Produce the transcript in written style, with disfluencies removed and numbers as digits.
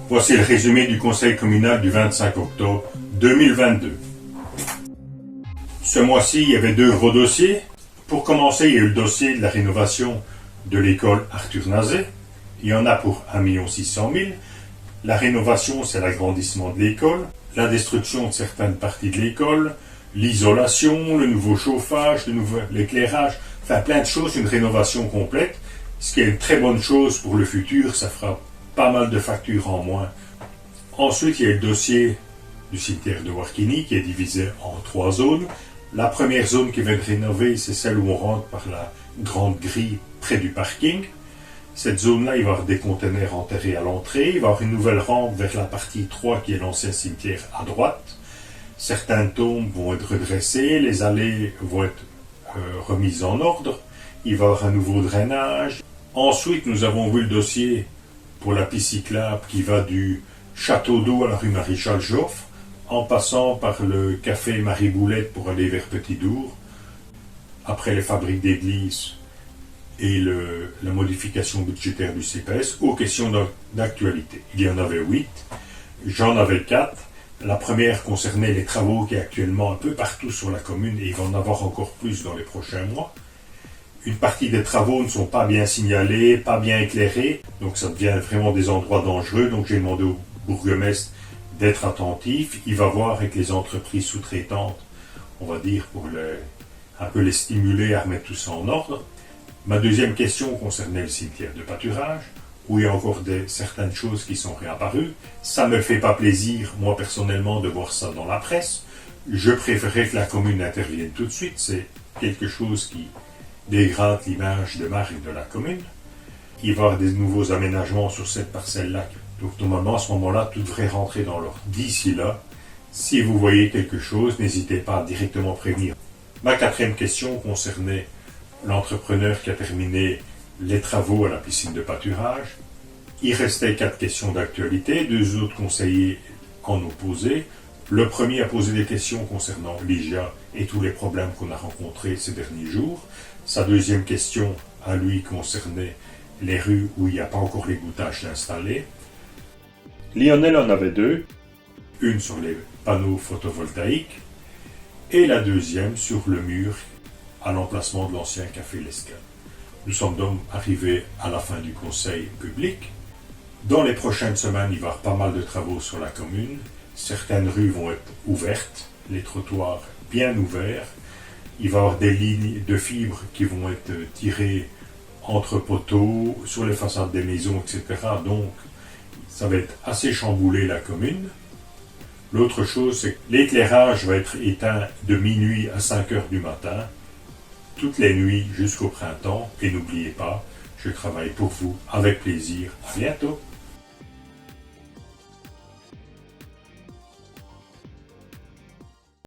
Voici le résumé du conseil communal du 25 octobre 2022. Ce mois-ci, il y avait deux gros dossiers. Pour commencer, il y a eu le dossier de la rénovation de l'école Arthur Nazet. Il y en a pour 1 600 000. La rénovation, c'est l'agrandissement de l'école, la destruction de certaines parties de l'école, l'isolation, le nouveau chauffage, le nouvel éclairage, enfin plein de choses, une rénovation complète. Ce qui est une très bonne chose pour le futur, ça fera pas mal de factures en moins. Ensuite, il y a le dossier du cimetière de Warkini qui est divisé en 3 zones. La première zone qui va être rénovée, c'est celle où on rentre par la grande grille près du parking. Cette zone-là, il va y avoir des conteneurs enterrés à l'entrée. Il va y avoir une nouvelle rampe vers la partie 3 qui est l'ancien cimetière à droite. Certaines tombes vont être redressées, les allées vont être remises en ordre. Il va y avoir un nouveau drainage. Ensuite, nous avons vu le dossier pour la piste cyclable qui va du Château d'Eau à la rue Maréchal Joffre, en passant par le café Marie-Boulette pour aller vers Petit-Dour, après les fabriques d'église et la modification budgétaire du CPS, aux questions d'actualité. Il y en avait 8, j'en avais 4. La première concernait les travaux qui est actuellement un peu partout sur la commune et il va en avoir encore plus dans les prochains mois. Une partie des travaux ne sont pas bien signalés, pas bien éclairés, donc ça devient vraiment des endroits dangereux. Donc j'ai demandé au bourgmestre d'être attentif. Il va voir avec les entreprises sous-traitantes, on va dire, pour un peu les stimuler à remettre tout ça en ordre. Ma deuxième question concernait le cimetière de pâturage, où il y a encore certaines choses qui sont réapparues. Ça ne me fait pas plaisir, moi personnellement, de voir ça dans la presse. Je préférais que la commune intervienne tout de suite. C'est quelque chose qui dégrade l'image de marque de la commune. Il va y avoir des nouveaux aménagements sur cette parcelle-là. Donc normalement, à ce moment-là, tout devrait rentrer dans l'ordre. D'ici là, si vous voyez quelque chose, n'hésitez pas à directement prévenir. Ma quatrième question concernait l'entrepreneur qui a terminé les travaux à la piscine de pâturage. Il restait 4 questions d'actualité, 2 autres conseillers en ont posé. Le premier a posé des questions concernant l'IGA et tous les problèmes qu'on a rencontrés ces derniers jours. Sa deuxième question à lui concernait les rues où il n'y a pas encore l'égouttage installé. Lionel en avait 2, une sur les panneaux photovoltaïques et la deuxième sur le mur à l'emplacement de l'ancien café L'Escale. Nous sommes donc arrivés à la fin du conseil public. Dans les prochaines semaines, il va y avoir pas mal de travaux sur la commune. Certaines rues vont être ouvertes, les trottoirs bien ouverts. Il va y avoir des lignes de fibres qui vont être tirées entre poteaux, sur les façades des maisons, etc. Donc, ça va être assez chamboulé la commune. L'autre chose, c'est que l'éclairage va être éteint de minuit à 5 heures du matin, toutes les nuits jusqu'au printemps. Et n'oubliez pas, je travaille pour vous avec plaisir. À bientôt.